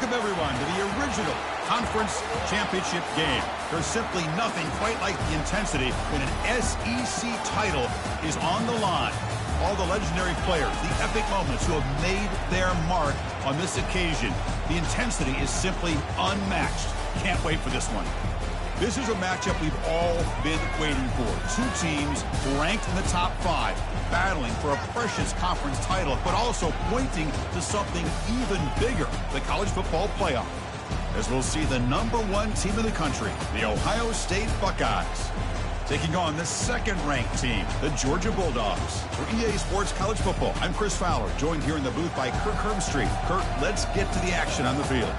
Welcome, everyone, to the original conference championship game. There's simply nothing quite like the intensity when an SEC title is on the line. All the legendary players, the epic moments who have made their mark on this occasion. The intensity is simply unmatched. Can't wait for this one. This is a matchup we've all been waiting for. Two teams ranked in the top 5, battling for a precious conference title, but also pointing to something even bigger, the college football playoff. As we'll see the #1 team in the country, the Ohio State Buckeyes, taking on the second-ranked team, the Georgia Bulldogs. For EA Sports College Football, I'm Chris Fowler, joined here in the booth by Kirk Herbstreit. Kirk, let's get to the action on the field.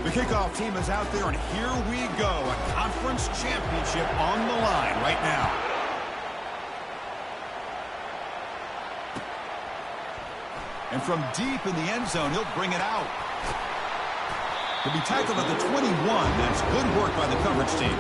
The kickoff team is out there, and here we go. A conference championship on the line right now. And from deep in the end zone, he'll bring it out. He'll be tackled at the 21. That's good work by the coverage team.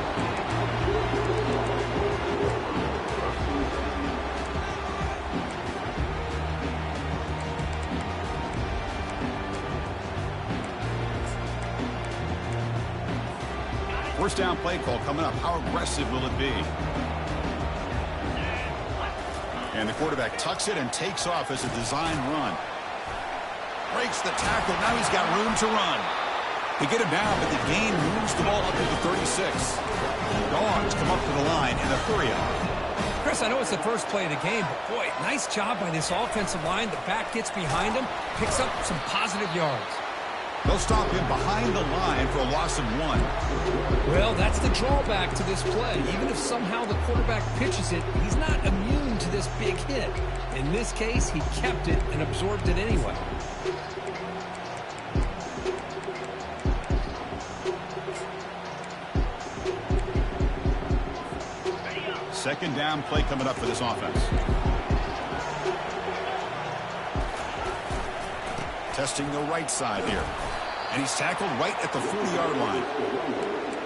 First down play call coming up. How aggressive will it be? And the quarterback tucks it and takes off as a design run. Breaks the tackle. Now he's got room to run. They get him down, but the gain moves the ball up to the 36. Dogs come up to the line in a hurry-up. Chris, I know it's the first play of the game, but boy, nice job by this offensive line. The back gets behind him, picks up some positive yards. They'll stop him behind the line for a loss of 1. Well, that's the drawback to this play. Even if somehow the quarterback pitches it, he's not immune to this big hit. In this case, he kept it and absorbed it anyway. Second down play coming up for this offense. Testing the right side here. And he's tackled right at the 40-yard line.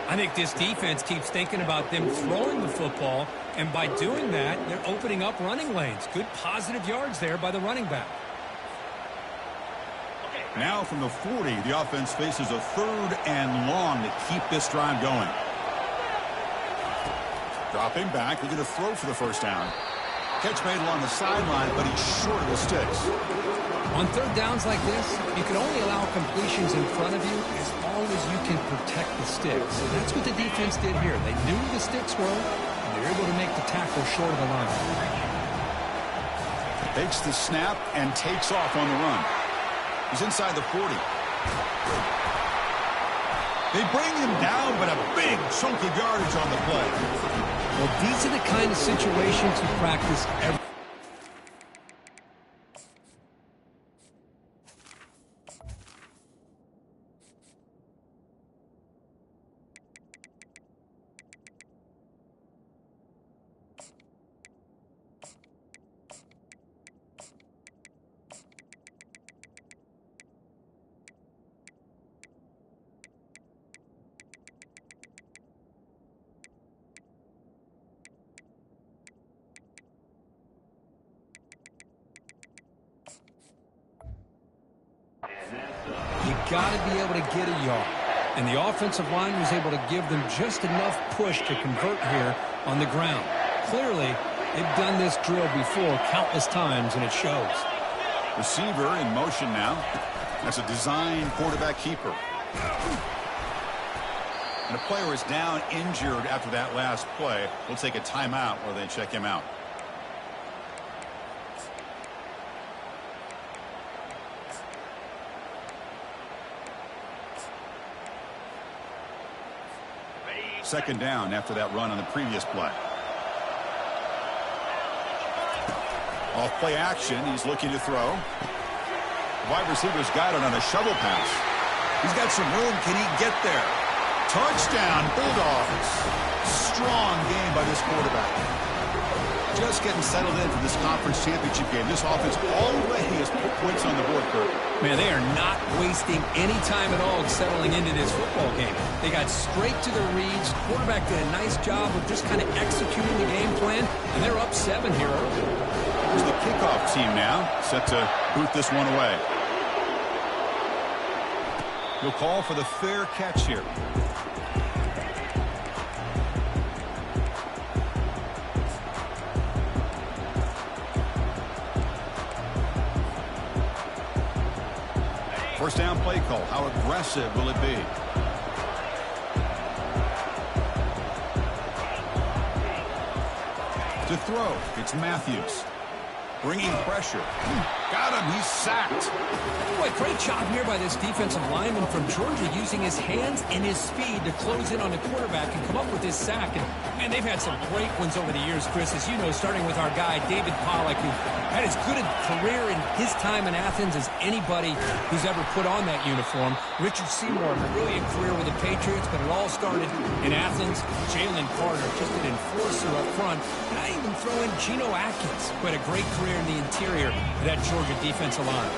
I think this defense keeps thinking about them throwing the football, and by doing that, they're opening up running lanes. Good positive yards there by the running back. Now from the 40, the offense faces a 3rd and long to keep this drive going. Dropping back, they're going to throw for the first down. Catch made along the sideline, but he's short of the sticks. On third downs like this, you can only allow completions in front of you as long as you can protect the sticks. So that's what the defense did here. They knew the sticks were, and they were able to make the tackle short of the line. Takes the snap and takes off on the run. He's inside the 40. They bring him down, but a big chunk of yardage on the play. Well, these are the kind of situations you practice every. Got to be able to get a yard. And the offensive line was able to give them just enough push to convert here on the ground. Clearly, they've done this drill before countless times, and it shows. Receiver in motion now. That's a design quarterback keeper. And a player is down injured after that last play. We'll take a timeout while they check him out. Second down after that run on the previous play. Off play action, he's looking to throw. The wide receiver's got it on a shovel pass. He's got some room. Can he get there? Touchdown, Bulldogs. Strong game by this quarterback. just getting settled in for this conference championship game. This offense already has put points on the board, Kurt. Man, they are not wasting any time at all settling into this football game. They got straight to their reads. Quarterback did a nice job of just kind of executing the game plan, and they're up 7 here early. Here's the kickoff team now, set to boot this one away. He'll call for the fair catch here. First down play call. How aggressive will it be? To throw, it's Matthews. Bringing pressure. Got him. He's sacked. Boy, great job here by this defensive lineman from Georgia using his hands and his speed to close in on the quarterback and come up with this sack. And, man, they've had some great ones over the years, Chris, as you know, starting with our guy, David Pollack, who had as good a career in his time in Athens as anybody who's ever put on that uniform. Richard Seymour, a brilliant career with the Patriots, but it all started in Athens. Jalen Carter, just an enforcer up front. And I even throw in Geno Atkins, who had a great career in the interior of that Georgia defensive line.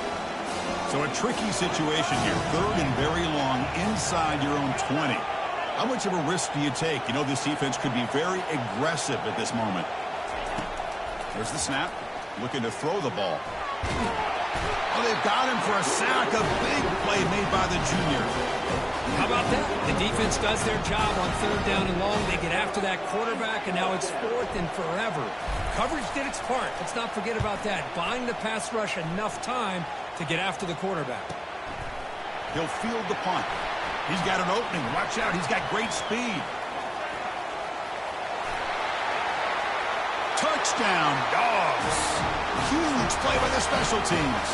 So a tricky situation here. 3rd and very long inside your own 20. How much of a risk do you take? You know this defense could be very aggressive at this moment. There's the snap. Looking to throw the ball. Oh, they've got him for a sack. A big play made by the junior. How about that? The defense does their job on 3rd down and long. They get after that quarterback, and now it's 4th and forever. Coverage did its part. Let's not forget about that. Buying the pass rush enough time to get after the quarterback. He'll field the punt. He's got an opening. Watch out. He's got great speed. Touchdown, Dogs. Huge play by the special teams.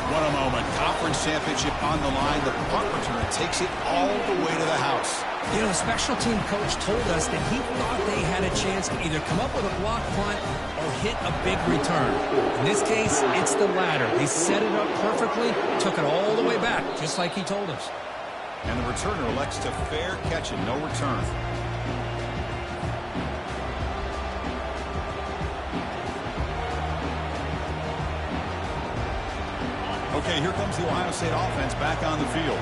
What a moment. Conference championship on the line. The punt return takes it all the way to the house. You know, the special team coach told us that he thought they had a chance to either come up with a block punt or hit a big return. In this case, it's the latter. They set it up perfectly, took it all the way back, just like he told us. And the returner elects to fair catch and no return. Okay, here comes the Ohio State offense back on the field.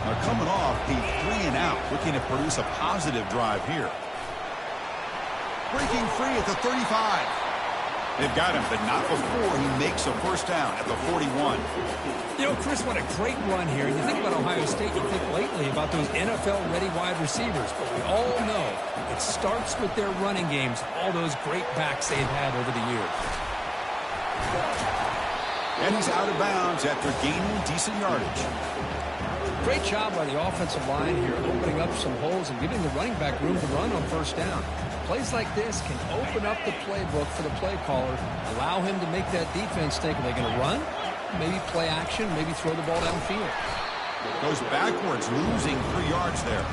They're coming off a 3-and-out, looking to produce a positive drive here. Breaking free at the 35. They've got him, but not before he makes a first down at the 41. You know, Chris, what a great run here. You think about Ohio State, you think lately about those NFL-ready wide receivers, but we all know it starts with their running games, all those great backs they've had over the years. And he's out of bounds after gaining decent yardage. Great job by the offensive line here, opening up some holes and giving the running back room to run on first down. Plays like this can open up the playbook for the play caller, allow him to make that defense think, are they going to run? Maybe play action, maybe throw the ball downfield. Goes backwards, losing 3 yards there.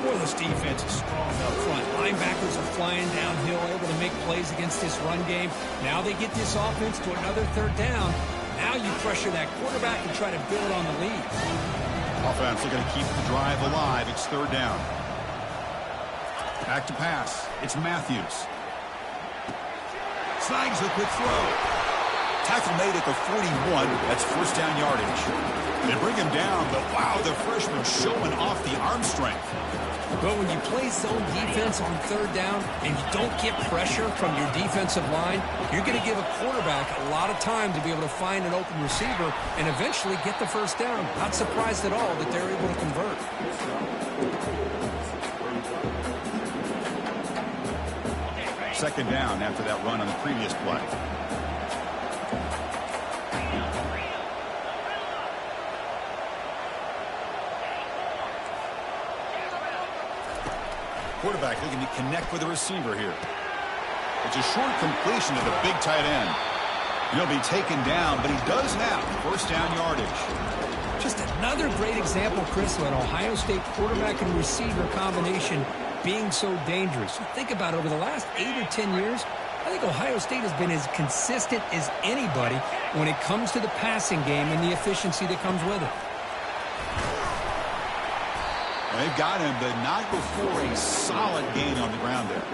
Boy, this defense is strong up front. Linebackers are flying downhill, able to make plays against this run game. Now they get this offense to another 3rd down. Now you pressure that quarterback and try to build on the lead. Offense looking to keep the drive alive. It's 3rd down. Back to pass. It's Matthews. Snags the quick throw. Tackle made at the 41. That's first down yardage. They bring him down, but wow, the freshman showing off the arm strength. But when you play zone defense on 3rd down and you don't get pressure from your defensive line, you're going to give a quarterback a lot of time to be able to find an open receiver and eventually get the first down. Not surprised at all that they're able to convert. Second down after that run on the previous play. Quarterback looking to connect with the receiver here. It's a short completion to the big tight end. He'll be taken down, but he does have first down yardage. Just another great example, Chris, of an Ohio State quarterback and receiver combination being so dangerous. You think about it, over the last 8 or 10 years, I think Ohio State has been as consistent as anybody when it comes to the passing game and the efficiency that comes with it. They've got him, but not before a solid gain on the ground there.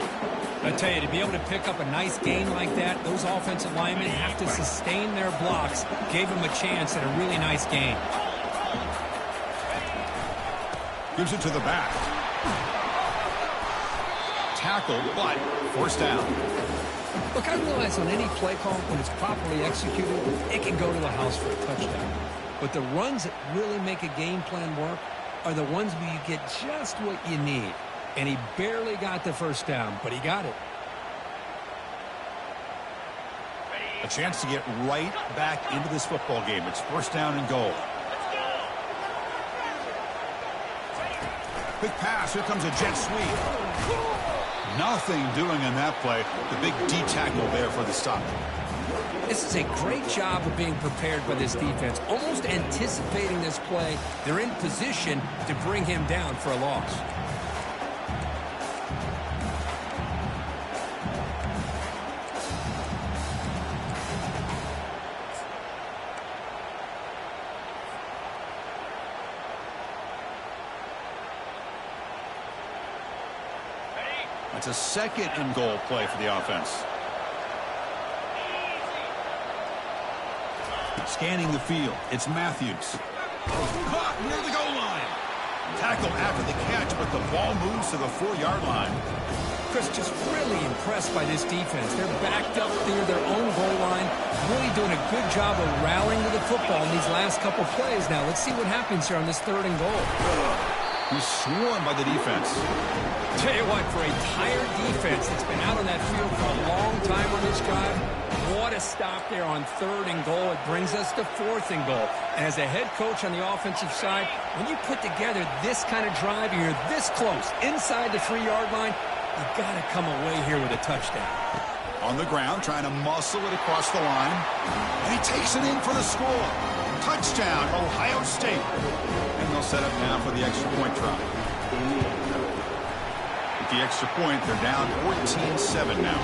I tell you, to be able to pick up a nice gain like that, those offensive linemen have to sustain their blocks. Gave him a chance at a really nice gain. Gives it to the back. Tackle, but first down. Look, I realize on any play call, when it's properly executed, it can go to the house for a touchdown. But the runs that really make a game plan work are the ones where you get just what you need. And he barely got the first down, but he got it. A chance to get right back into this football game. It's first down and goal. Quick pass. Here comes a jet sweep. Nothing doing in that play. The big D tackle there for the stop. This is a great job of being prepared by this defense. Almost anticipating this play. They're in position to bring him down for a loss. It's a second and goal play for the offense. Scanning the field. It's Matthews. Caught near the goal line. Tackle after the catch, but the ball moves to the 4-yard line. Chris, just really impressed by this defense. They're backed up near their own goal line. Really doing a good job of rallying to the football in these last couple plays. Now, let's see what happens here on this third and goal. He's swarmed by the defense. Tell you what, for a tired defense that's been out on that field for a long time on this drive, what a stop there on third and goal. It brings us to fourth and goal. And as a head coach on the offensive side, when you put together this kind of drive and you're this close, inside the 3-yard line, you've got to come away here with a touchdown. On the ground, trying to muscle it across the line. And he takes it in for the score. Touchdown, Ohio State. And they'll set up now for the extra point try. With the extra point, they're down 14-7 now.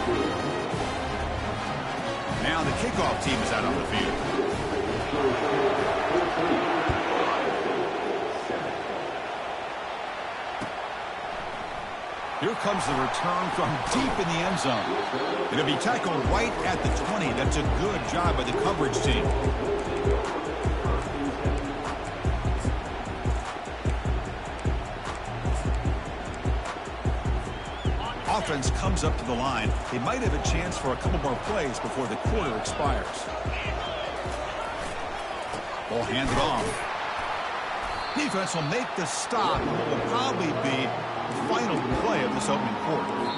Now the kickoff team is out on the field. Here comes the return from deep in the end zone. It'll be tackled right at the 20. That's a good job by the coverage team. Offense comes up to the line. They might have a chance for a couple more plays before the quarter expires. Ball handed off. Defense will make the stop. It will probably be the final play of this opening quarter.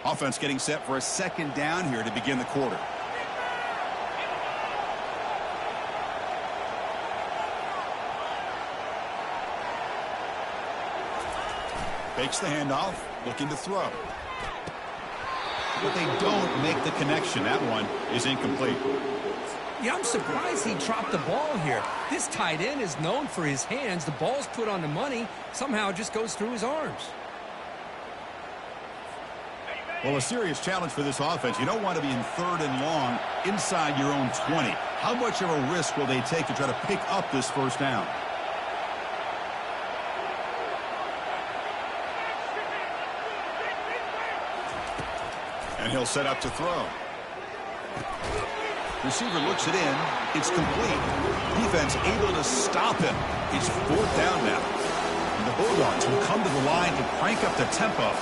Offense getting set for a second down here to begin the quarter. Fakes the handoff, looking to throw. But they don't make the connection. That one is incomplete. Yeah, I'm surprised he dropped the ball here. This tight end is known for his hands. The ball's put on the money. Somehow it just goes through his arms. Well, a serious challenge for this offense. You don't want to be in third and long inside your own 20. How much of a risk will they take to try to pick up this first down? And he'll set up to throw. Receiver looks it in. It's complete. Defense able to stop him. It's fourth down now. And the Bulldogs will come to the line to crank up the tempo.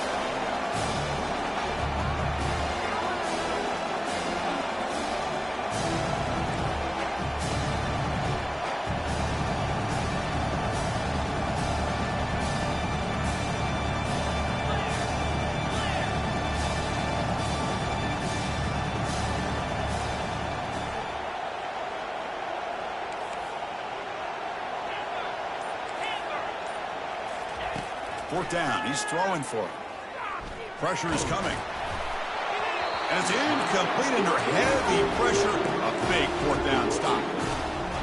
Fourth down. He's throwing for it. Pressure is coming. And it's incomplete under heavy pressure. A big fourth down stop.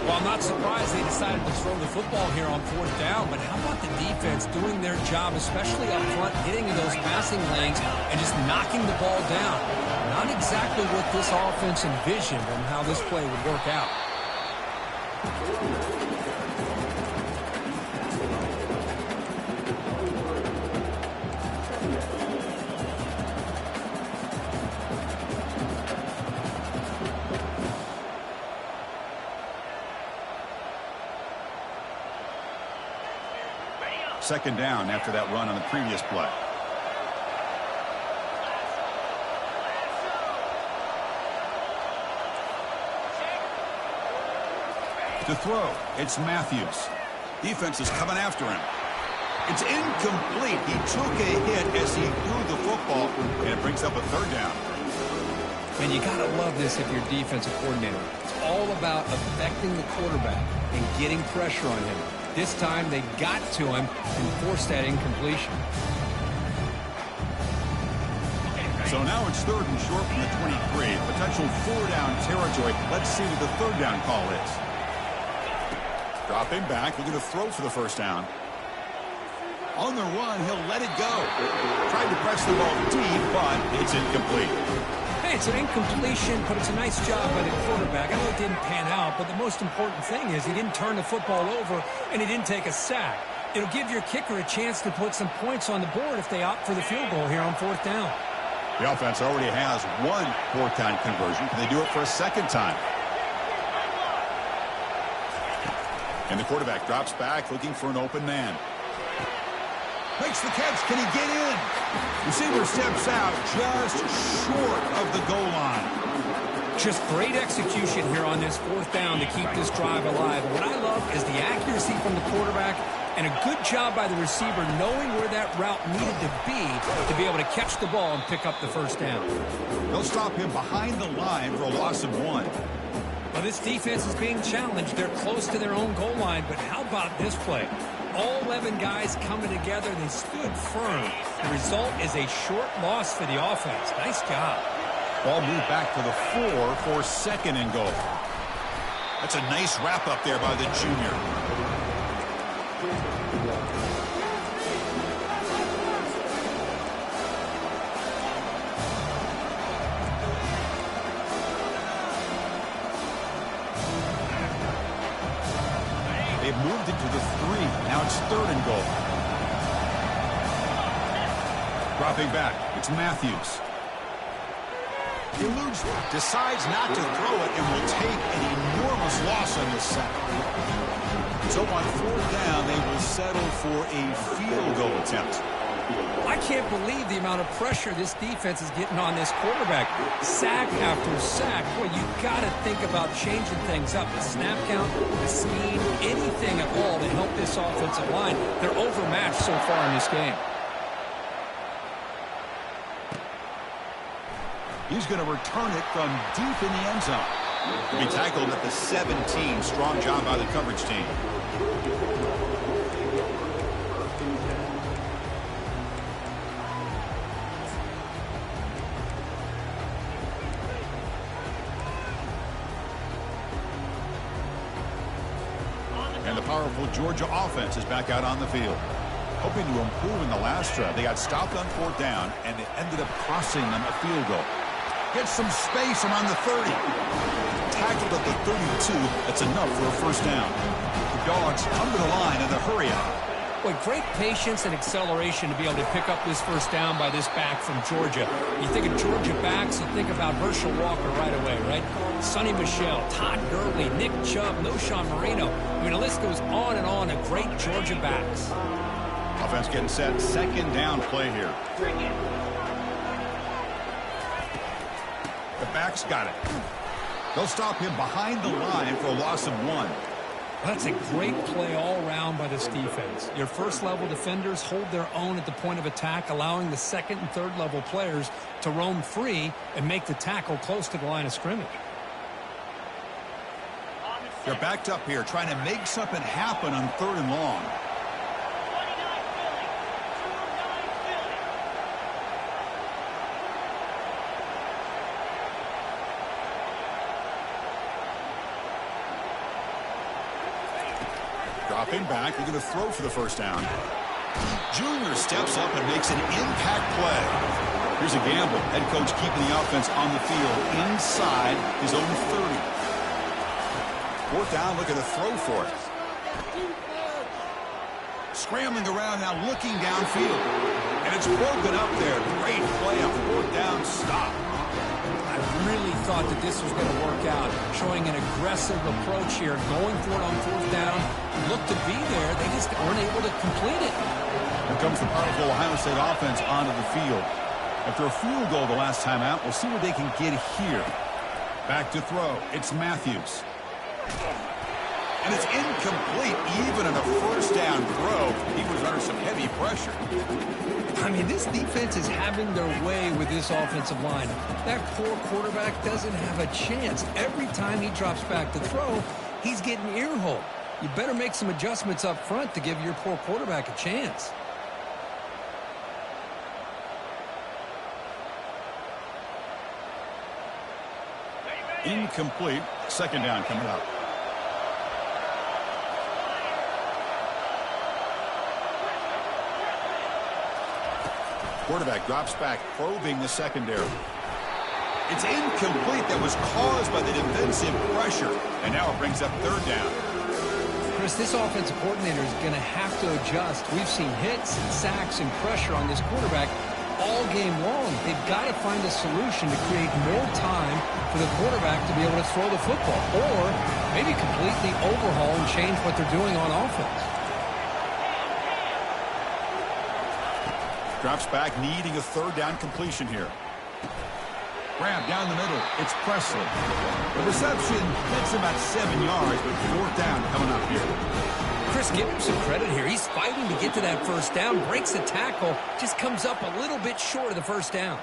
Well, I'm not surprised they decided to throw the football here on 4th down, but how about the defense doing their job, especially up front, getting in those passing lanes and just knocking the ball down? Not exactly what this offense envisioned and how this play would work out. Second down after that run on the previous play. To throw, it's Matthews. Defense is coming after him. It's incomplete. He took a hit as he threw the football, and it brings up a 3rd down. And you got to love this if you're defensive coordinator. It's all about affecting the quarterback and getting pressure on him. This time they got to him and forced that incompletion. So now it's 3rd and short from the 23. Potential 4-down territory. Let's see what the 3rd down call is. Dropping back, looking to throw for the 1st down. On the run, he'll let it go. Tried to press the ball deep, but it's incomplete. Hey, it's an incompletion, but it's a nice job by the quarterback. I know it didn't pan out, but the most important thing is he didn't turn the football over and he didn't take a sack. It'll give your kicker a chance to put some points on the board if they opt for the field goal here on 4th down. The offense already has one 4th down conversion. Can they do it for a 2nd time? And the quarterback drops back looking for an open man. Makes the catch. Can he get in? Receiver steps out just short of the goal line. Just great execution here on this 4th down to keep this drive alive. And what I love is the accuracy from the quarterback and a good job by the receiver knowing where that route needed to be able to catch the ball and pick up the 1st down. They'll stop him behind the line for a loss of 1. Well, this defense is being challenged. They're close to their own goal line, but how about this play? All 11 guys coming together. They stood firm. The result is a short loss for the offense. Nice job. Ball moved back to the 4 for 2nd and goal. That's a nice wrap up there by the junior. They've moved it to the 3. Now it's 3rd and goal. Dropping back, it's Matthews. He eludes, decides not to throw it, and will take an enormous loss on this sack. So on 4th down, they will settle for a field goal attempt. I can't believe the amount of pressure this defense is getting on this quarterback. Sack after sack. Boy, you've got to think about changing things up. The snap count, the scheme, anything at all to help this offensive line. They're overmatched so far in this game. He's going to return it from deep in the end zone. He'll be tackled at the 17. Strong job by the coverage team. And the powerful Georgia offense is back out on the field. Hoping to improve in the last drive. They got stopped on 4th down, and it ended up costing them a field goal. Gets some space around the 30. Tackled at the 32. That's enough for a 1st down. The Dogs come to the line in a hurry up. Boy, great patience and acceleration to be able to pick up this 1st down by this back from Georgia. You think of Georgia backs, you think about Herschel Walker right away, right? Sonny Michel, Todd Gurley, Nick Chubb, Noshawn Marino. I mean, the list goes on and on of great Georgia backs. Offense getting set. 2nd down play here. The backs got it. They'll stop him behind the line for a loss of 1. That's a great play all around by this defense. Your 1st-level defenders hold their own at the point of attack, allowing the 2nd and 3rd-level players to roam free and make the tackle close to the line of scrimmage. They're backed up here, trying to make something happen on 3rd and long. Dropping back, they're going to throw for the first down. Junior steps up and makes an impact play. Here's a gamble. Head coach keeping the offense on the field inside his own 30. Fourth down, looking to throw for it. Scrambling around now, looking downfield. And it's broken up there. Great play, a fourth down stop. I really thought that this was going to work out, showing an aggressive approach here, going for it on fourth down. Looked to be there. They just weren't able to complete it. Here comes the powerful Ohio State offense onto the field. After a field goal the last time out, we'll see what they can get here. Back to throw. It's Matthews. And it's incomplete, even on a first down throw. He was under some heavy pressure. I mean, this defense is having their way with this offensive line. That poor quarterback doesn't have a chance. Every time he drops back to throw, he's getting ear-holed. You better make some adjustments up front to give your poor quarterback a chance. Incomplete. Second down coming up. Quarterback drops back, probing the secondary. It's incomplete. That was caused by the defensive pressure. And now it brings up third down. Chris, this offensive coordinator is going to have to adjust. We've seen hits, sacks, and pressure on this quarterback all game long. They've got to find a solution to create more time for the quarterback to be able to throw the football, or maybe completely overhaul and change what they're doing on offense. Drops back, needing a third down completion here. Grab down the middle. It's Presley. The reception gets him about 7 yards, but fourth down coming up here. Chris, give him some credit here. He's fighting to get to that first down, breaks the tackle, just comes up a little bit short of the first down.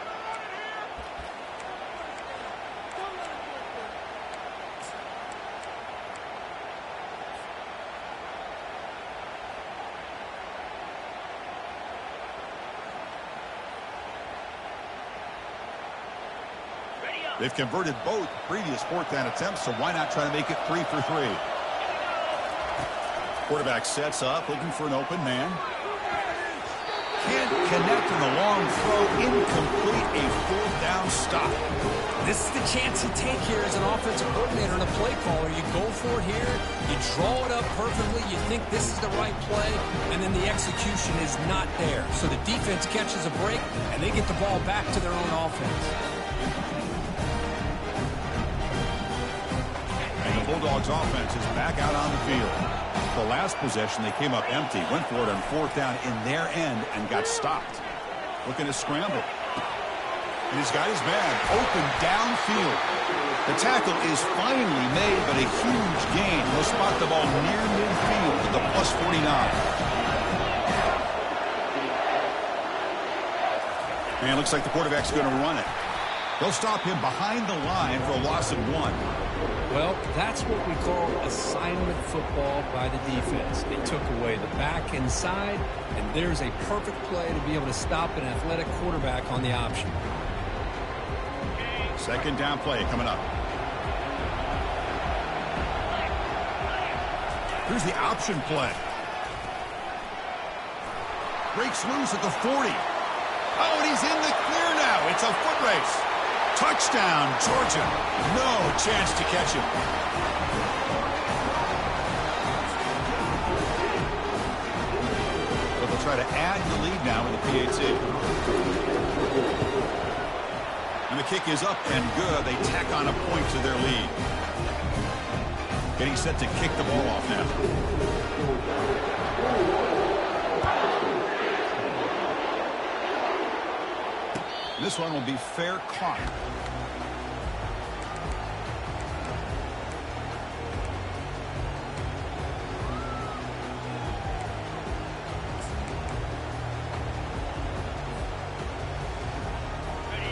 They've converted both previous fourth down attempts, so why not try to make it 3 for 3? Quarterback sets up, looking for an open man. Can't connect on the long throw. Incomplete, a fourth down stop. This is the chance you take here as an offensive coordinator and a play caller. You go for it here, you draw it up perfectly, you think this is the right play, and then the execution is not there. So the defense catches a break, and they get the ball back to their own offense. Bulldogs offense is back out on the field. The last possession, they came up empty, went for it on fourth down in their end and got stopped. Looking to scramble. And he's got his man open downfield. The tackle is finally made, but a huge gain. He'll spot the ball near midfield at the plus 49. And it looks like the quarterback's going to run it. They'll stop him behind the line for a loss of 1. Well, that's what we call assignment football by the defense. They took away the back inside, and there's a perfect play to be able to stop an athletic quarterback on the option. Second down play coming up. Here's the option play. Breaks loose at the 40. Oh, and he's in the clear now. It's a foot race. Touchdown, Georgia. No chance to catch him. But they'll try to add the lead now in the PAT. And the kick is up and good. They tack on a point to their lead. Getting set to kick the ball off now. This one will be fair caught.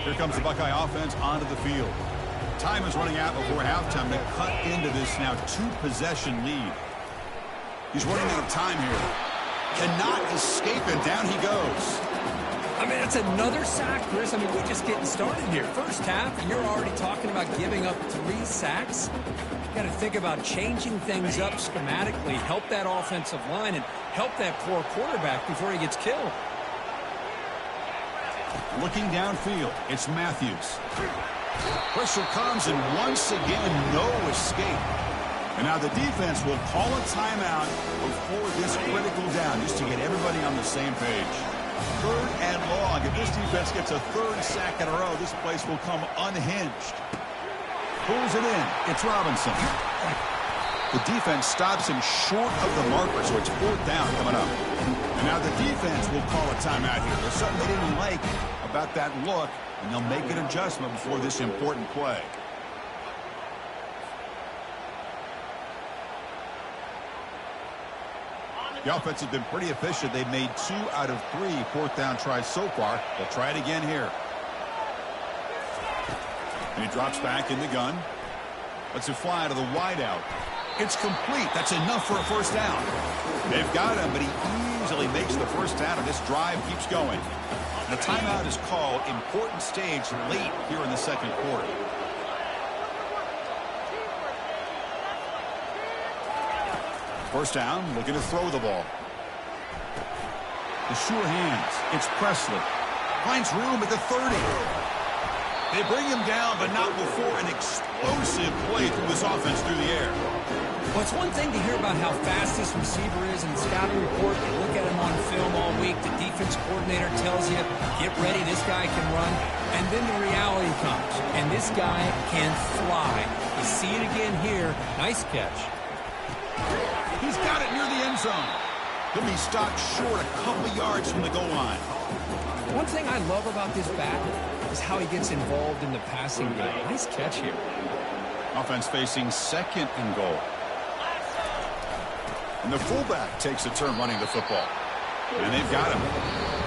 Here comes the Buckeye offense onto the field. Time is running out before halftime to cut into this now 2-possession lead. He's running out of time here. Cannot escape it. Down he goes. I mean, That's another sack, Chris. I mean, we're just getting started here. First half, and you're already talking about giving up 3 sacks. You got to think about changing things up schematically, help that offensive line, and help that poor quarterback before he gets killed. Looking downfield, it's Matthews. Pressure comes, and once again, no escape. And now the defense will call a timeout before this critical down, just to get everybody on the same page. 3rd and long. If this defense gets a 3rd sack in a row, this place will come unhinged. Pulls it in. It's Robinson. The defense stops him short of the marker, so it's 4th down coming up. And now the defense will call a timeout here. There's something they didn't like about that look, and they'll make an adjustment before this important play. The offense has been pretty efficient. They've made 2 out of 3 4th down tries so far. They'll try it again here. And he drops back in the gun. Lets it fly to the wideout. It's complete. That's enough for a 1st down. They've got him, but he easily makes the 1st down, and this drive keeps going. And the timeout is called. Important stage late here in the 2nd quarter. First down, looking to throw the ball. The sure hands. It's Presley. Finds room at the 30. They bring him down, but not before an explosive play through this offense through the air. Well, it's one thing to hear about how fast this receiver is in the scouting report. You look at him on film all week. The defense coordinator tells you, get ready, this guy can run. And then the reality comes, and this guy can fly. You see it again here. Nice catch. He's got it near the end zone. He'll be stopped short a couple yards from the goal line. One thing I love about this back is how he gets involved in the passing game. Nice catch here. Offense facing 2nd and goal. And the fullback takes a turn running the football. And they've got him.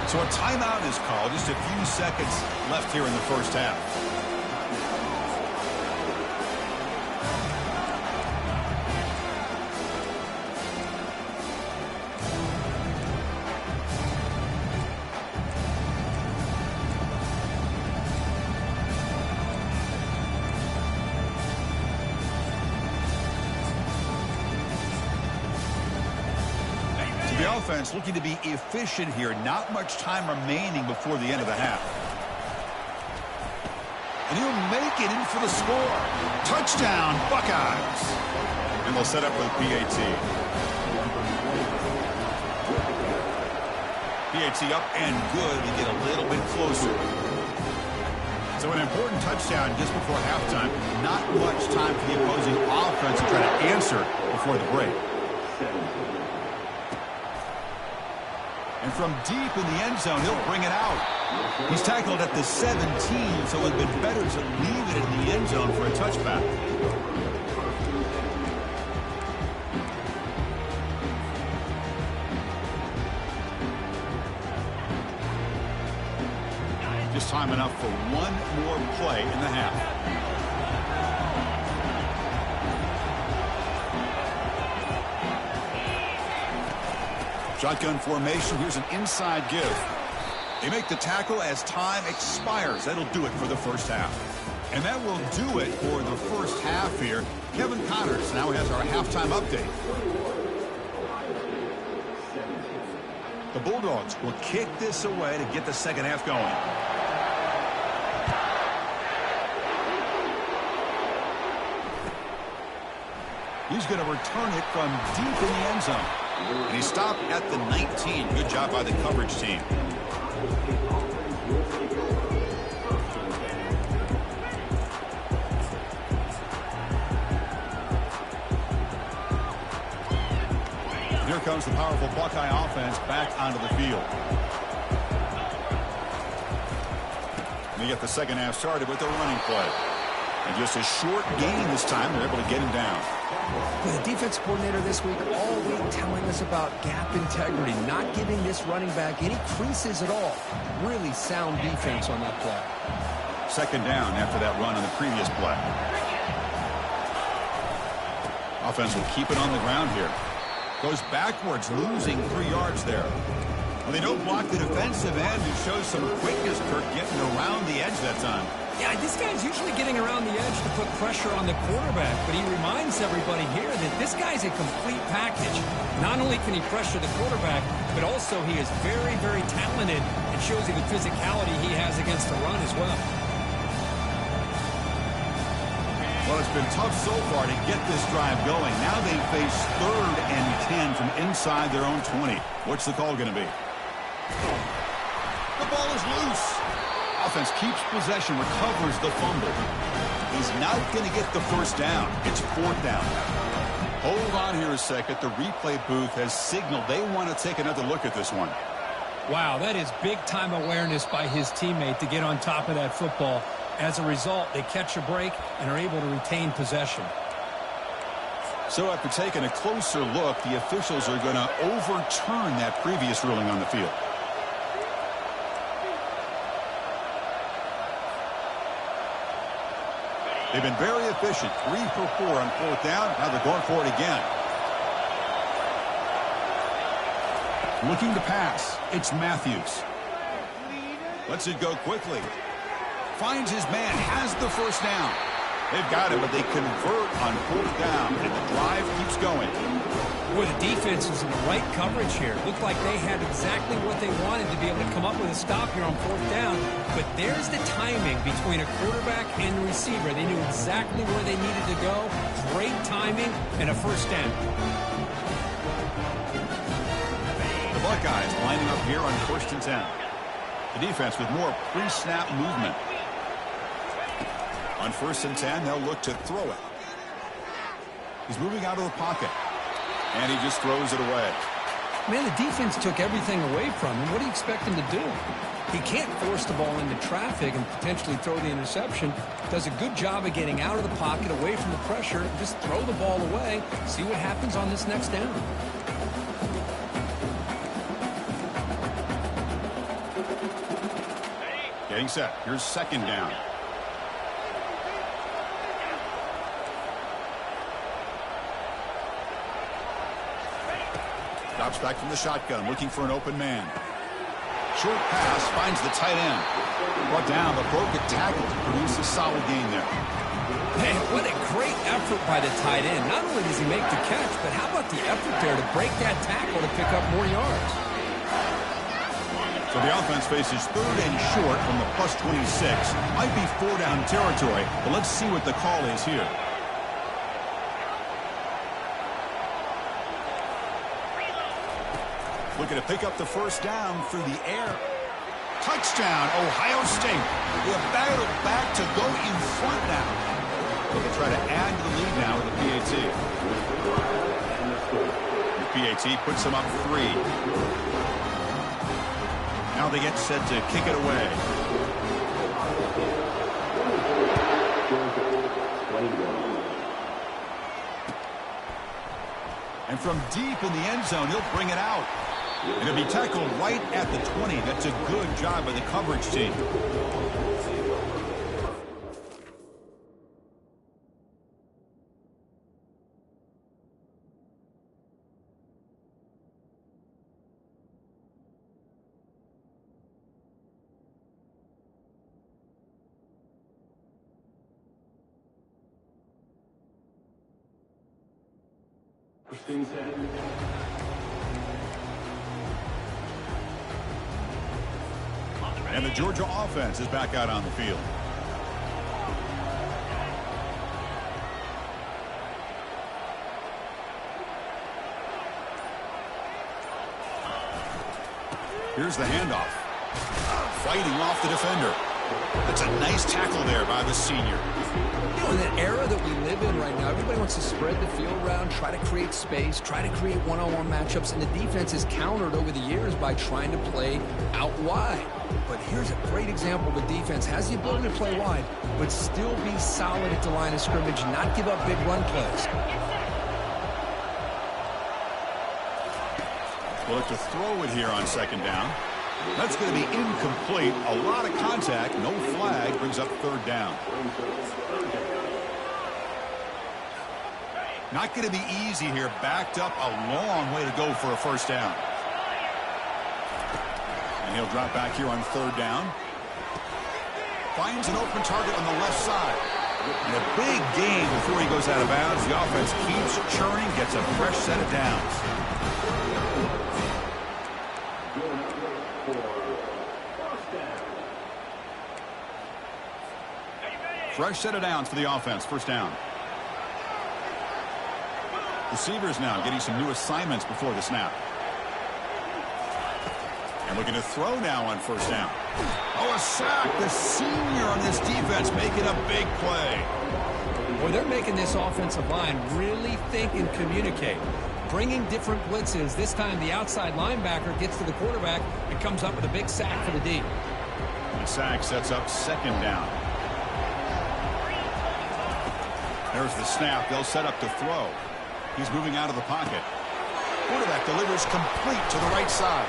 So a timeout is called. Just a few seconds left here in the 1st half. The offense looking to be efficient here. Not much time remaining before the end of the half. And he'll make it in for the score. Touchdown, Buckeyes. And they'll set up with PAT. PAT up and good. We get a little bit closer. So an important touchdown just before halftime. Not much time for the opposing offense to try to answer before the break. And from deep in the end zone, he'll bring it out. He's tackled at the 17, so it would have been better to leave it in the end zone for a touchback. Just time enough for one more play in the half. Shotgun formation. Here's an inside give. They make the tackle as time expires. That'll do it for the 1st half. And that will do it for the 1st half here. Kevin Connors now has our halftime update. The Bulldogs will kick this away to get the 2nd half going. He's going to return it from deep in the end zone. And he stopped at the 19. Good job by the coverage team. Here comes the powerful Buckeye offense back onto the field. And they get the 2nd half started with their running play. And just a short gain this time. They're able to get him down. The defense coordinator this week all week telling us about gap integrity, not giving this running back any creases at all. Really sound defense on that play. 2nd down after that run on the previous play. Offense will keep it on the ground here. Goes backwards, losing 3 yards there. Well, they don't block the defensive end. It shows some quickness, Kirk, getting around the edge that time. Yeah, this guy's usually getting around the edge to put pressure on the quarterback, but he reminds everybody here that this guy's a complete package. Not only can he pressure the quarterback, but also he is very, very talented. It shows you the physicality he has against the run as well. Well, it's been tough so far to get this drive going. Now they face 3rd and 10 from inside their own 20. What's the call going to be? The ball is loose. Offense keeps possession, recovers the fumble. He's not going to get the first down. It's 4th down. Hold on here a second. The replay booth has signaled they want to take another look at this one. Wow, that is big-time awareness by his teammate to get on top of that football. As a result, they catch a break and are able to retain possession. So after taking a closer look, the officials are going to overturn that previous ruling on the field. They've been very efficient. 3 for 4 on 4th down. Now they're going for it again. Looking to pass. It's Matthews. Lets it go quickly. Finds his man. Has the first down. They've got him, but they convert on 4th down, and the drive keeps going. Boy, the defense was in the right coverage here. Looked like they had exactly what they wanted to be able to come up with a stop here on 4th down. But there's the timing between a quarterback and the receiver. They knew exactly where they needed to go. Great timing and a first down. The Buckeyes lining up here on 1st and 10. The defense with more pre-snap movement. On 1st and 10, they'll look to throw it. He's moving out of the pocket. And he just throws it away. Man, the defense took everything away from him. What do you expect him to do? He can't force the ball into traffic and potentially throw the interception. Does a good job of getting out of the pocket, away from the pressure, and just throw the ball away. See what happens on this next down. Getting set. Here's 2nd down. Drops back from the shotgun, looking for an open man. Short pass, finds the tight end. Brought down, but broke a tackle to produce a solid gain there. Man, what a great effort by the tight end. Not only does he make the catch, but how about the effort there to break that tackle to pick up more yards? So the offense faces 3rd and short from the plus 26. Might be 4 down territory, but let's see what the call is here. Looking to pick up the first down through the air. Touchdown, Ohio State. They're battled back to go in front now. They'll try to add to the lead now with the PAT. The PAT puts them up 3. Now they get set to kick it away. And from deep in the end zone, he'll bring it out. And it'll be tackled right at the 20. That's a good job by the coverage team. And the Georgia offense is back out on the field. Here's the handoff. Fighting off the defender. That's a nice tackle there by the senior. You know, in that era that we live in right now, everybody wants to spread the field around, try to create space, try to create one-on-one matchups, and the defense is countered over the years by trying to play out wide. But here's a great example of a defense has the ability to play wide, but still be solid at the line of scrimmage and not give up big run plays. We'll look to throw it here on 2nd down. That's going to be incomplete. A lot of contact. No flag. Brings up 3rd down. Not going to be easy here. Backed up a long way to go for a first down. he'll drop back here on third down. Finds an open target on the left side. And a big gain before he goes out of bounds. The offense keeps churning, gets a fresh set of downs. Fresh set of downs for the offense. First down. Receivers now getting some new assignments before the snap. And looking to throw now on first down. Oh, a sack. The senior on this defense making a big play. Well, they're making this offensive line really think and communicate. Bringing different blitzes. This time the outside linebacker gets to the quarterback and comes up with a big sack for the D. The sack sets up second down. There's the snap. They'll set up to throw. He's moving out of the pocket. Quarterback delivers complete to the right side.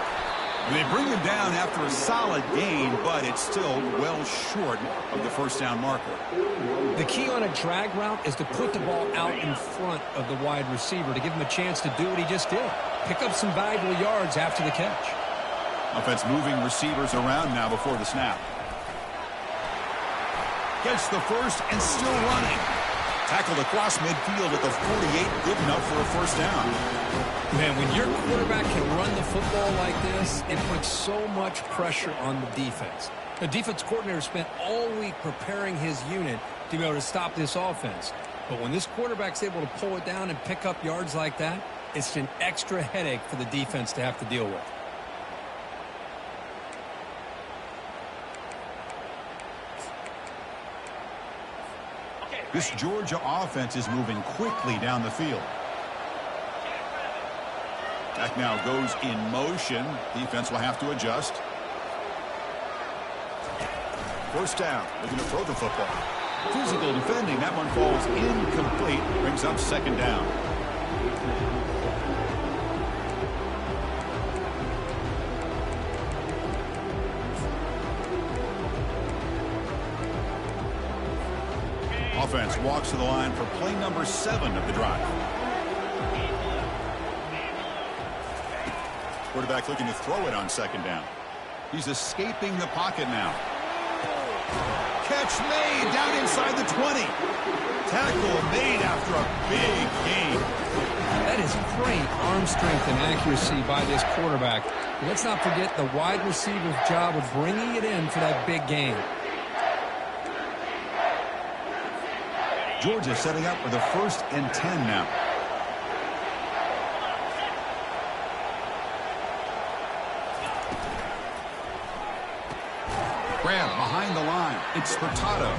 They bring him down after a solid gain, but it's still well short of the first down marker. The key on a drag route is to put the ball out in front of the wide receiver to give him a chance to do what he just did. Pick up some valuable yards after the catch. Offense moving receivers around now before the snap. Gets the first and still running. Tackled across midfield at the 48, good enough for a first down. Man, when your quarterback can run the football like this, it puts so much pressure on the defense. The defense coordinator spent all week preparing his unit to be able to stop this offense. But when this quarterback's able to pull it down and pick up yards like that, it's an extra headache for the defense to have to deal with. This Georgia offense is moving quickly down the field. Back now goes in motion. Defense will have to adjust. First down. Looking to throw the football. Physical defending. That one falls incomplete. Brings up second down. Offense walks to the line for play number 7 of the drive. Quarterback looking to throw it on second down. He's escaping the pocket now. Catch made down inside the 20. Tackle made after a big gain. That is great arm strength and accuracy by this quarterback. Let's not forget the wide receiver's job of bringing it in for that big gain. Georgia setting up for the 1st and 10 now. Grab behind the line. It's Furtado.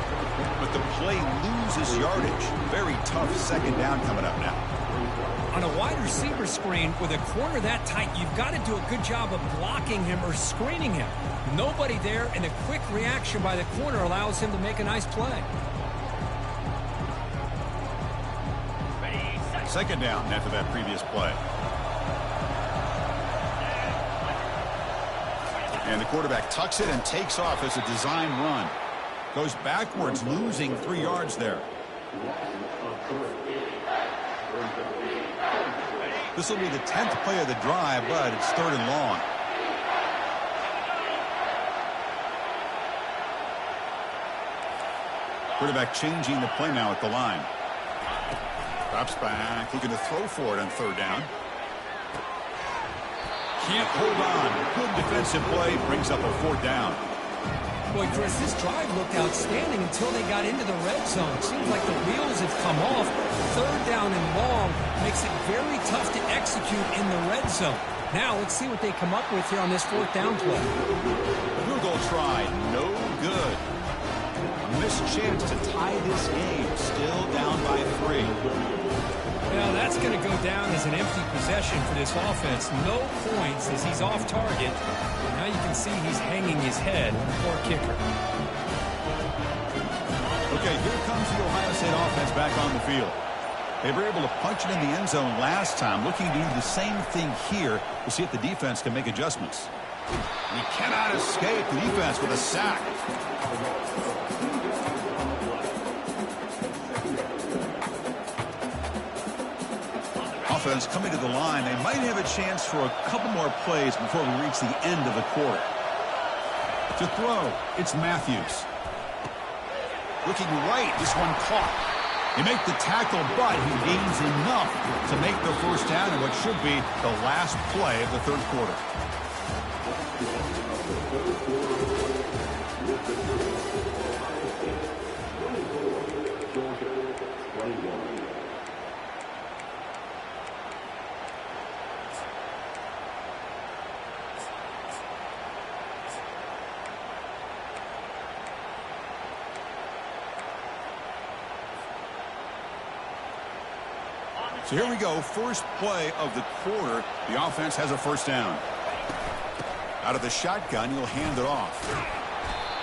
But the play loses yardage. Very tough second down coming up now. On a wide receiver screen with a corner that tight, you've got to do a good job of blocking him or screening him. Nobody there, and a quick reaction by the corner allows him to make a nice play. Second down after that previous play. And the quarterback tucks it and takes off as a design run. Goes backwards, losing 3 yards there. This will be the 10th play of the drive, but it's 3rd and long. Quarterback changing the play now at the line. Drops back, looking to throw for it on 3rd down. Can't hold on. Good defensive play, brings up a 4th down. Boy, Chris, this drive looked outstanding until they got into the red zone. Seems like the wheels have come off. 3rd down and long makes it very tough to execute in the red zone. Now let's see what they come up with here on this 4th down play. Field goal try, no good. A missed chance to tie this game, still down by 3. Well, that's going to go down as an empty possession for this offense. No points as he's off target. Now you can see he's hanging his head. Poor kicker. Okay, here comes the Ohio State offense back on the field. They were able to punch it in the end zone last time, looking to do the same thing here to see if the defense can make adjustments. And he cannot escape the defense with a sack. Offense coming to the line. They might have a chance for a couple more plays before we reach the end of the quarter. To throw, it's Matthews. Looking right, this one caught. They make the tackle, but he gains enough to make the first down in what should be the last play of the third quarter. So here we go, first play of the quarter. The offense has a first down. Out of the shotgun, he'll hand it off.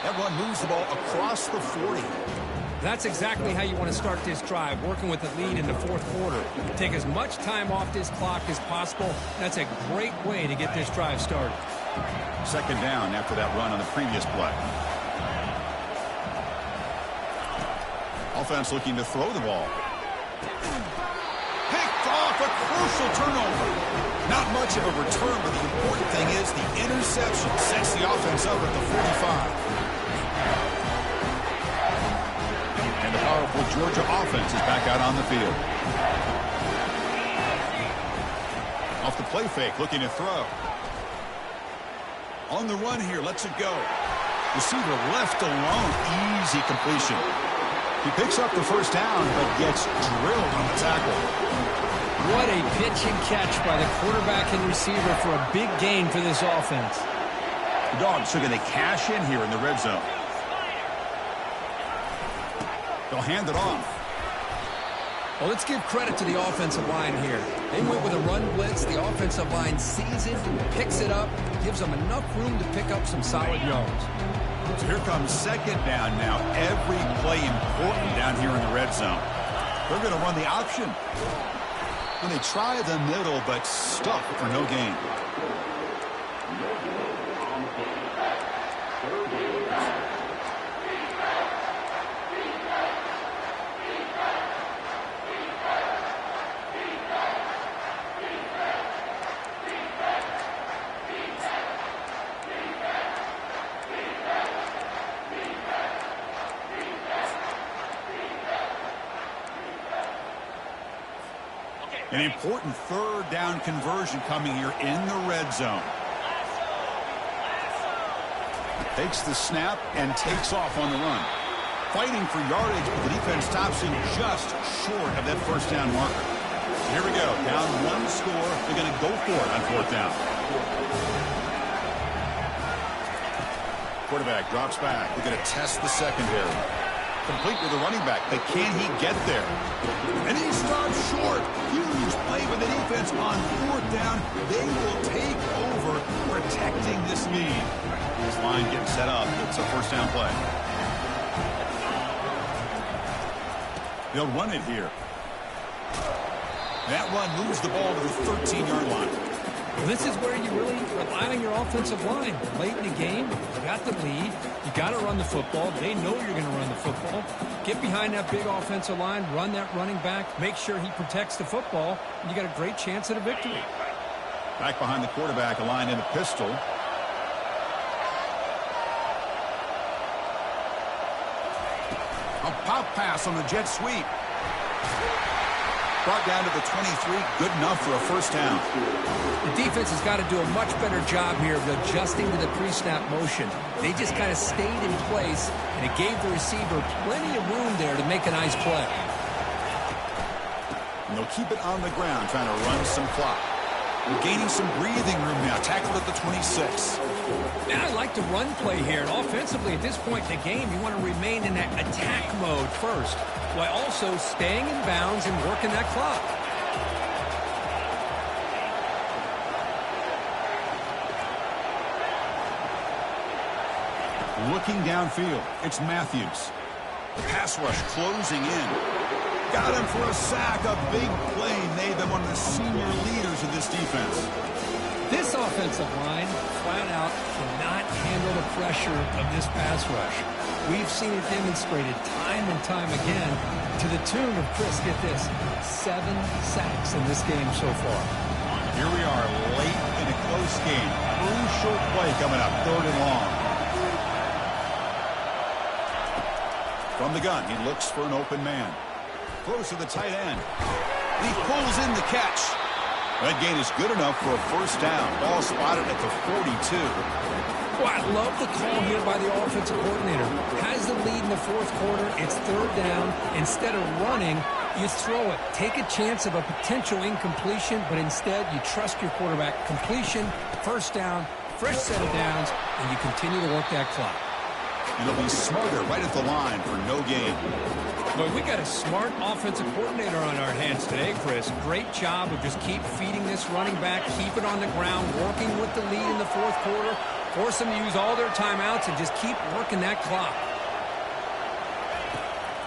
That run moves the ball across the 40. That's exactly how you want to start this drive, working with the lead in the fourth quarter. Take as much time off this clock as possible. That's a great way to get this drive started. Second down after that run on the previous play. Offense looking to throw the ball. Picked off, a crucial turnover. Not much of a return, but the important thing is the interception sets the offense up at the 45. And the powerful Georgia offense is back out on the field. Off the play fake, looking to throw. On the run here, lets it go. Receiver left alone, easy completion. He picks up the first down, but gets drilled on the tackle. What a pitch and catch by the quarterback and receiver for a big gain for this offense. The Dogs are going to cash in here in the red zone. They'll hand it off. Well, let's give credit to the offensive line here. They went with a run blitz. The offensive line sees it, picks it up, gives them enough room to pick up some solid yards. So here comes second down now. Every play important down here in the red zone. They're going to run the option. And they try the middle, but stuck for no gain. An important third down conversion coming here in the red zone. Takes the snap and takes off on the run. Fighting for yardage, but the defense stops him just short of that first down marker. So here we go. Down one score. They're going to go for it on fourth down. Quarterback drops back. They're going to test the secondary. Complete with the running back, but can he get there? And he stops short. Huge play by the defense on fourth down. They will take over protecting this lead. This line getting set up. It's a first down play. They'll run it here. That run moves the ball to the 13-yard line. Well, this is where you really rely on your offensive line. Late in the game, you got the lead. You got to run the football. They know you're going to run the football. Get behind that big offensive line, run that running back, make sure he protects the football, and you got a great chance at a victory. Back behind the quarterback, a line in a pistol. A pop pass on the jet sweep. Brought down to the 23, good enough for a first down. The defense has got to do a much better job here of adjusting to the pre-snap motion. They just kind of stayed in place, and it gave the receiver plenty of room there to make a nice play. And they'll keep it on the ground, trying to run some clock. We're gaining some breathing room now. Tackled at the 26. And I like the run play here. And offensively, at this point in the game, you want to remain in that attack mode first, while also staying in bounds and working that clock. Looking downfield, it's Matthews. The pass rush closing in. Got him for a sack. A big play made them one of the senior leaders of this defense. This offensive line, flat out, cannot handle the pressure of this pass rush. We've seen it demonstrated time and time again to the tune of, Chris, get this, 7 sacks in this game so far. Here we are late in a close game. Crucial play coming up, third and long. From the gun, he looks for an open man. Throws to the tight end. And he pulls in the catch. That gain is good enough for a first down. Ball spotted at the 42. Well, I love the call here by the offensive coordinator. Has the lead in the fourth quarter. It's third down. Instead of running, you throw it. Take a chance of a potential incompletion, but instead you trust your quarterback. Completion, first down, fresh set of downs, and you continue to work that clock. And he'll be smarter right at the line for no gain. Boy, we got a smart offensive coordinator on our hands today, Chris. Great job of just keep feeding this running back, keep it on the ground, working with the lead in the fourth quarter, force them to use all their timeouts, and just keep working that clock.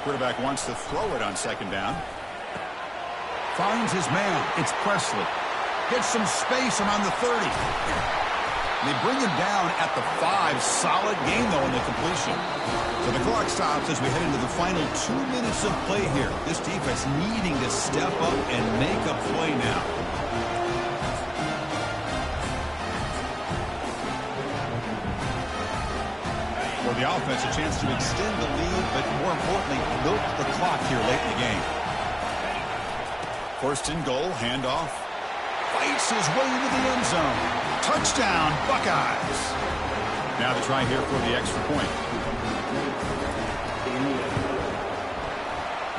Quarterback wants to throw it on second down. Finds his man. It's Presley. Gets some space around the 30. They bring him down at the 5. Solid gain, though, in the completion. So the clock stops as we head into the final 2 minutes of play here. This defense needing to step up and make a play now. For the offense, a chance to extend the lead, but more importantly, milk the clock here late in the game. First and goal, handoff. Fights his way into the end zone. Touchdown, Buckeyes. Now the try here for the extra point.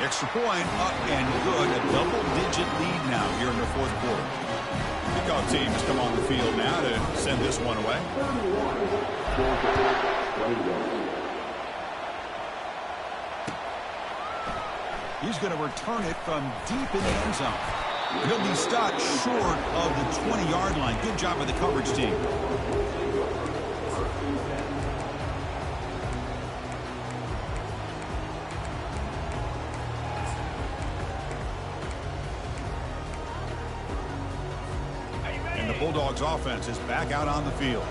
Extra point up and good. A double-digit lead now here in the fourth quarter. Kickoff teams come on the field now to send this one away. He's going to return it from deep in the end zone. He'll be stopped short of the 20-yard line. Good job by the coverage team. And the Bulldogs offense is back out on the field.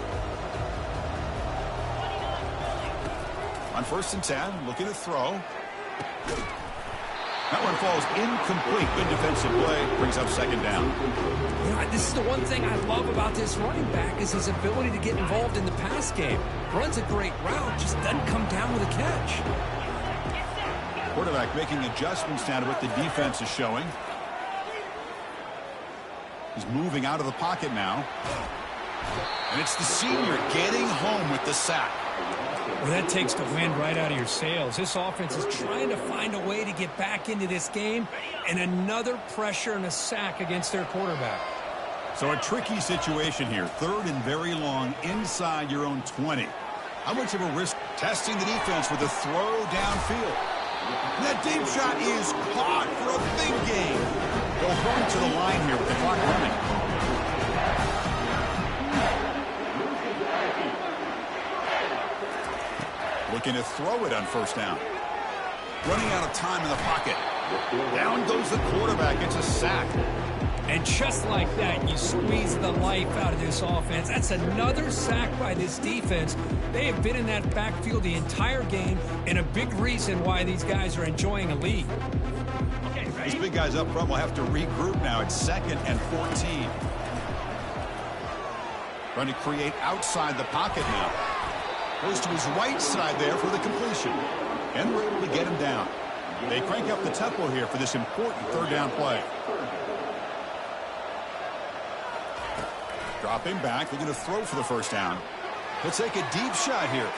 On first and 10, looking to throw. That one falls incomplete. Good defensive play. Brings up second down. You know, this is the one thing I love about this running back is his ability to get involved in the pass game. Runs a great route, just doesn't come down with a catch. Quarterback making adjustments now to what the defense is showing. He's moving out of the pocket now. And it's the senior getting home with the sack. Well, that takes the wind right out of your sails. This offense is trying to find a way to get back into this game, and another pressure and a sack against their quarterback. So a tricky situation here. Third and very long inside your own 20. How much of a risk testing the defense with a throw downfield? And that deep shot is caught for a big gain. They'll run to the line here with the clock running. Looking to throw it on first down. Running out of time in the pocket. Down goes the quarterback. It's a sack. And just like that, you squeeze the life out of this offense. That's another sack by this defense. They have been in that backfield the entire game, and a big reason why these guys are enjoying a lead. Okay, these big guys up front will have to regroup now. It's second and 14. Trying to create outside the pocket now. Goes to his right side there for the completion. And we're able to get him down. They crank up the tempo here for this important third down play. Drop him back. They're going to throw for the first down. He'll take a deep shot here.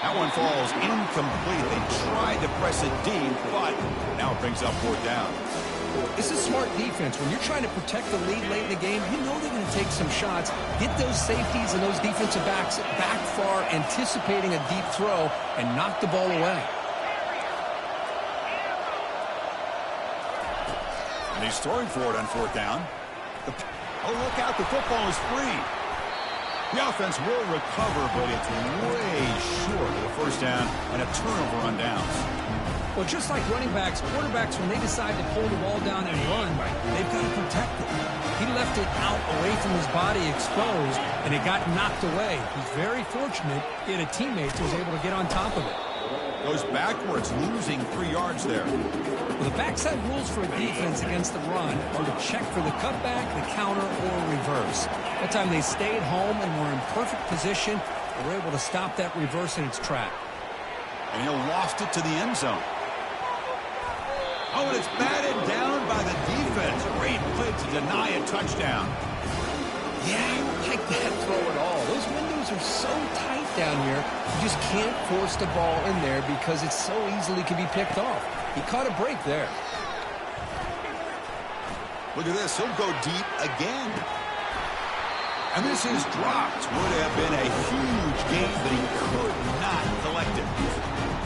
That one falls incomplete. They tried to press it deep, but now it brings up fourth down. This is smart defense. When you're trying to protect the lead late in the game, you know they're going to take some shots, get those safeties and those defensive backs back far, anticipating a deep throw, and knock the ball away. And he's throwing for it on fourth down. Oh, look out. The football is free. The offense will recover, but it's way short of the first down and a turnover on downs. Well, just like running backs, quarterbacks, when they decide to pull the ball down and run, they've got to protect it. He left it out away from his body exposed, and it got knocked away. He's very fortunate he had a teammate who was able to get on top of it. Goes backwards, losing 3 yards there. Well, the backside rules for a defense against the run are to check for the cutback, the counter, or reverse. That time they stayed home and were in perfect position. They were able to stop that reverse in its track. And he'll loft it to the end zone. Oh, and it's batted down by the defense. Great play to deny a touchdown. Yeah, I don't like that throw at all. Those windows are so tight down here. You just can't force the ball in there because it so easily can be picked off. He caught a break there. Look at this. He'll go deep again. And this is dropped. Would have been a huge gain, but he could not collect it.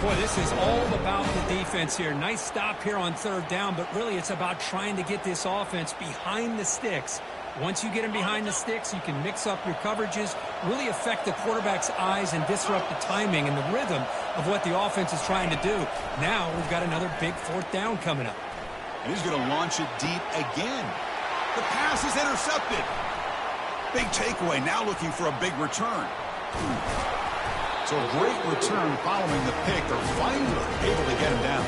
Boy, this is all about the defense here. Nice stop here on third down, but really it's about trying to get this offense behind the sticks. Once you get him behind the sticks, you can mix up your coverages, really affect the quarterback's eyes and disrupt the timing and the rhythm of what the offense is trying to do. Now we've got another big fourth down coming up. And he's going to launch it deep again. The pass is intercepted. Big takeaway, now looking for a big return. So a great return following the pick. They're finally able to get him down.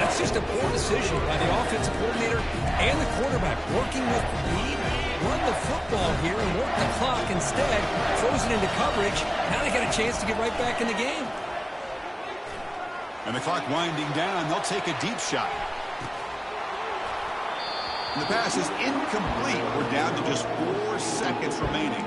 That's just a poor decision by the offensive coordinator and the quarterback. Working with the lead, run the football here and work the clock instead. Throws it into coverage. Now they got a chance to get right back in the game. And the clock winding down. They'll take a deep shot. And the pass is incomplete. We're down to just 4 seconds remaining.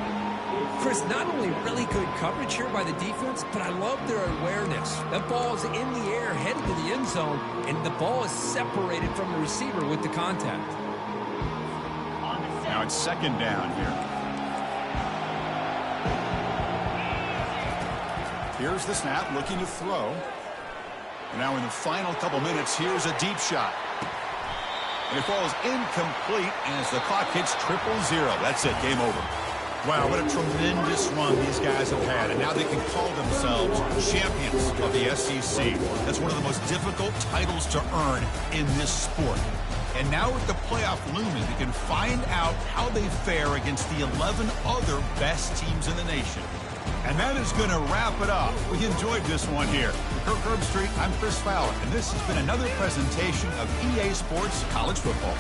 Chris, not only really good coverage here by the defense, but I love their awareness. That ball is in the air, headed to the end zone, and the ball is separated from the receiver with the contact. Now it's second down here. Here's the snap, looking to throw. Now in the final couple minutes, here's a deep shot. And it falls incomplete as the clock hits 000. That's it, game over. Wow, what a tremendous run these guys have had, and now they can call themselves champions of the SEC. That's one of the most difficult titles to earn in this sport. And now with the playoff looming, we can find out how they fare against the 11 other best teams in the nation. And that is going to wrap it up. We enjoyed this one here. For Kirk Herbstreit, I'm Chris Fowler, and this has been another presentation of EA Sports College Football.